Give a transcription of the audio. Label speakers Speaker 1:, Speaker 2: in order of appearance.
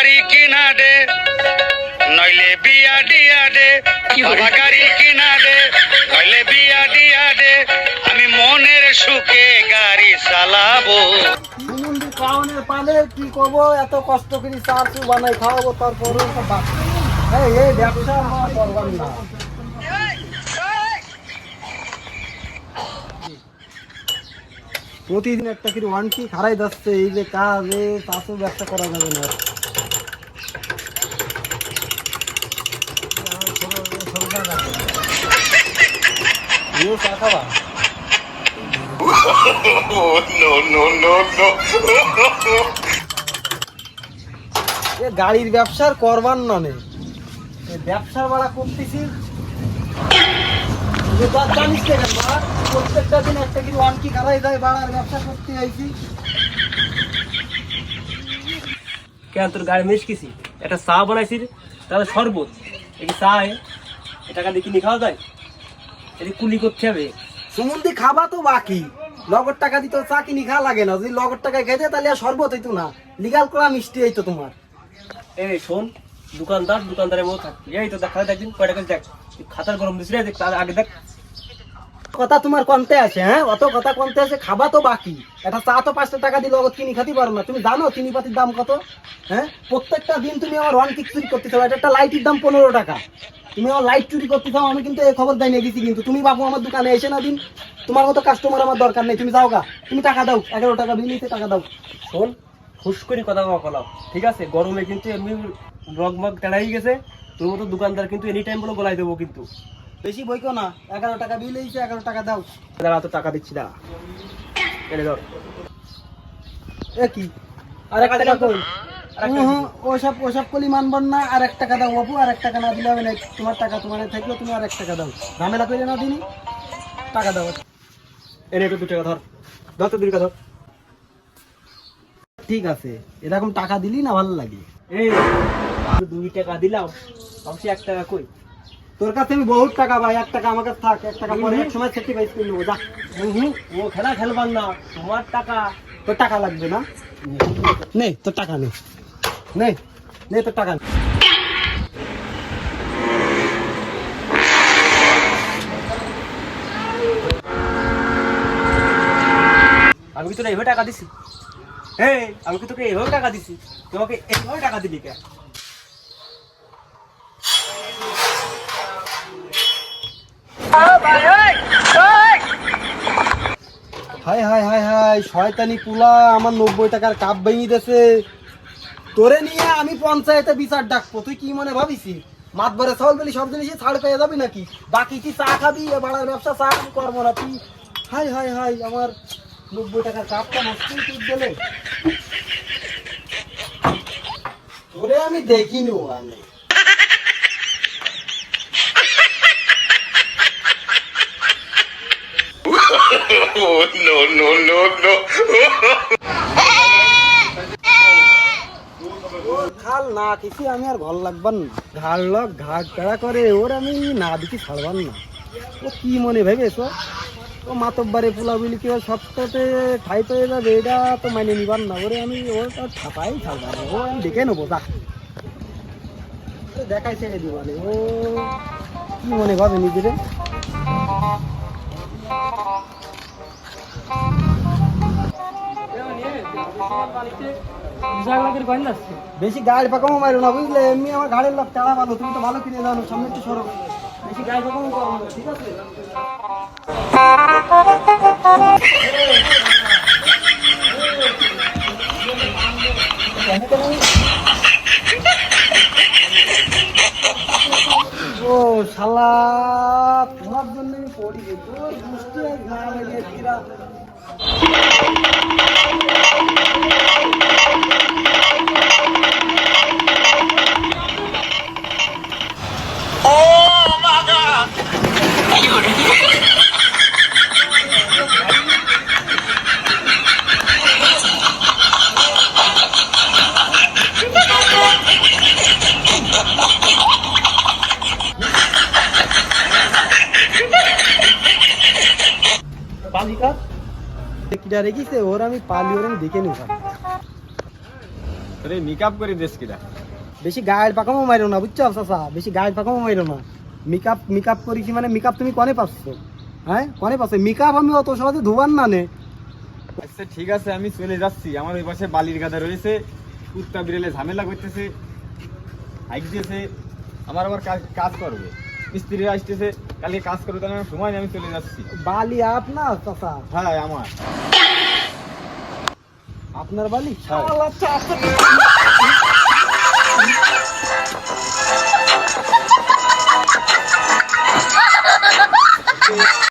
Speaker 1: গাড়ি কিনা দে নইলে বিয়া দিয়া দে, বাবা গাড়ি কিনা দে নইলে বিয়া দিয়া দে, আমি মনের সুখে গাড়ি চালাবো।
Speaker 2: কারণের পালে কি করবো, এত কষ্ট করে চার চু বানাই খাওয়াবো, তারপরে এই ব্যবসা আমার করবার না। প্রতিদিন একটা করে ওয়ানটি খারাই যাচ্ছে, এই যে কাজ তাতেও ব্যবসা করা যাবে না। চা খাবা? গাড়ির ব্যবসার করবার নয়, ব্যবসার বাড়া করতেছি। জানিস প্রত্যেকটা দিন একটা কি ওয়ানটি খারাই যায়, বাড়ার ব্যবসা করতে আইছি।
Speaker 3: কেন তোর গাড়ি মিশকিছি একটা চা বানাইছি, তাহলে শরবত এই চা টাকা দিয়ে কিনে খাওয়া যায়? এটি কুলি করতে হবে।
Speaker 2: সুমন্দি খাবা তো বাকি, লগর টাকা দিতে চা কিনি খাওয়া লাগে না। যদি লগর টাকায় খাইতে তাহলে আর শরবত হইতো না, লিগাল করা মিষ্টি হইতো তোমার।
Speaker 3: এই শোন, দোকানদারের মতো থাকবি। এই তো দেখা একদিন কয়টা করে দেখ, খাতার গরম দিস রে, তার আগে দেখ।
Speaker 2: কথা তোমার কমতে আছে? হ্যাঁ, অত কথা কমতে আছে। খাবা তো বাকি, একটা চা তো 500 টাকা দিয়ে লগত কিনি খাতে পারো না। তুমি জানো চিনি পাতির দাম কত? হ্যাঁ, প্রত্যেকটা দিন তুমি আমার ওয়ান কিক চুরি করতে চাও। একটা লাইটের দাম 15 টাকা, তুমি আমার লাইট চুরি করতে চাও। আমি কিন্তু এই খবর দেয় নিয়ে গেছি, কিন্তু তুমি বাবু আমার দোকানে এসে না দিন। তোমার মতো কাস্টমার আমার দরকার নেই, তুমি যাও গা। তুমি টাকা দাও, 11 টাকা বিল নিতে টাকা দাও।
Speaker 3: শোন, হুশ করে কথা বলাও, ঠিক আছে? গরমে কিন্তু এমনি রগমগ তেড়াই গেছে, তোর মতো দোকানদার কিন্তু এনি টাইম বলে গলায় দেবো কিন্তু।
Speaker 2: বেশি বইকো না, 11 টাকা বিল হয়েছে, 11 টাকা দাও।
Speaker 3: দাঁড়া, তো টাকা দিচ্ছি, দাঁড়া। এনে ধর।
Speaker 2: এ কি আর 1 টাকা কই? ওসব কলি মানবার না। আর 1 টাকা দাও বাবু, আর 1 টাকা না দিলে হবে না। তোমার টাকা তোমার থাকলে তুমি আর 1 টাকা দাও। ঝামেলা করে না দিনি, টাকা দাও।
Speaker 3: এনে তো 2 টাকা ধর, ধর তো 2 টাকা ধর।
Speaker 2: ঠিক আছে, এরকম টাকা দিলি না ভালো লাগে।
Speaker 3: এই 2 টাকা দিলাম, অবশ্যই 1 টাকা কই?
Speaker 2: তোর কাছে আমি বহুত টাকা ভাই, 1 টাকা আমার কাছে থাক। 1 টাকা পরে এক সময় স্যাক্রিফাইস করে নেবো, যা।
Speaker 3: ও খেলা খেলবার না, তোমার টাকা।
Speaker 2: তোর টাকা লাগবে না? নে তোর টাকা, নে নে তোর টাকা।
Speaker 3: আমি কি তোরা এইভাবে টাকা দিছি? আমি কি তোকে এইভাবে টাকা দিছি? তোমাকে এইভাবে টাকা দিবি কে?
Speaker 2: হাই হাই হাই হাই, শয়তানি পুলা আমার 90 টাকার কাপ ভেঙে দিয়েছে। তোরে নিয়ে আমি পঞ্চায়েতে বিচার ডাকবো। তুই কি মনে ভাবিছি মাত ভরে চাউল বলি সব জিনিসই ছাড় পেয়ে যাবি নাকি? বাকি কি চা খাবি, বাড়ার ব্যবসা চা আমি করবো না। তুই হাই হাই হাই, আমার 90 টাকার কাপটা নষ্ট তুই গেলে। তোরে আমি দেখিনি ওখানে। খাল না কিছু আমি আর ভাল লাগবার না। ঘাড় লক ঘাট পেড়া করে, ওর আমি না দিকে ছাড়বার না। ও কি মনে ভেবেছ? ও মাতব্বারে পোলা বলি কি সবটাতে ঠাই পেয়ে যাবে, এটা তো মানে নিবার না। ওরে আমি ওর ছাপাই ছাড়বার না, ও আমি দেখে নেবো। যা দেখাই ছেড়ে দিবানে। ও কি মনে ভাবে নিজেরে? বেশি গাড়ি পাকামো মারো না, বুঝলে? এমনি আমার গাড়ির লোক টাড়া ভালো, তুমি তো ভালো কিনে জানো। সামনে একটু সরো, বেশি গাড়ি পাকামো করো না, ঠিক আছে? ও শালা, তোমার জন্য আমি পড়ি। তোর বুঝতে ঘা লাগিয়ে ফিরা। পালিকা কিটা রেখেছে, ওর আমি পালি, ওর আমি দেখে নিব।
Speaker 4: তোরে মেকআপ করে দেশ কিরা।
Speaker 2: বেশি গায়ের পাকামো মাইরো না বুঝছো চাচা, বেশি গায়ের পাকামো মাইরো না। মেকআপ মেকআপ করেছি মানে মেকআপ তুমি কনে পাচ্ছ? হ্যাঁ কনে পাচ্ছ? মেকআপ আমি অত সহজে ধোবার না নে।
Speaker 4: আচ্ছা ঠিক আছে, আমি চলে যাচ্ছি। আমার ওই পাশে বালির গাদা রয়েছে, কুত্তা বিড়ালে ঝামেলা করতেছে, হাইক দিয়েছে। আমার আবার কাজ করবে, মিস্ত্রি আসতেছে, কালকে কাজ করবে, তাহলে আমার সময় নেই, আমি চলে যাচ্ছি।
Speaker 2: বালি আপনার চাচা?
Speaker 4: হ্যাঁ আমার।
Speaker 2: আপনার বালি?
Speaker 4: হ্যাঁ।
Speaker 2: শালা চাচা।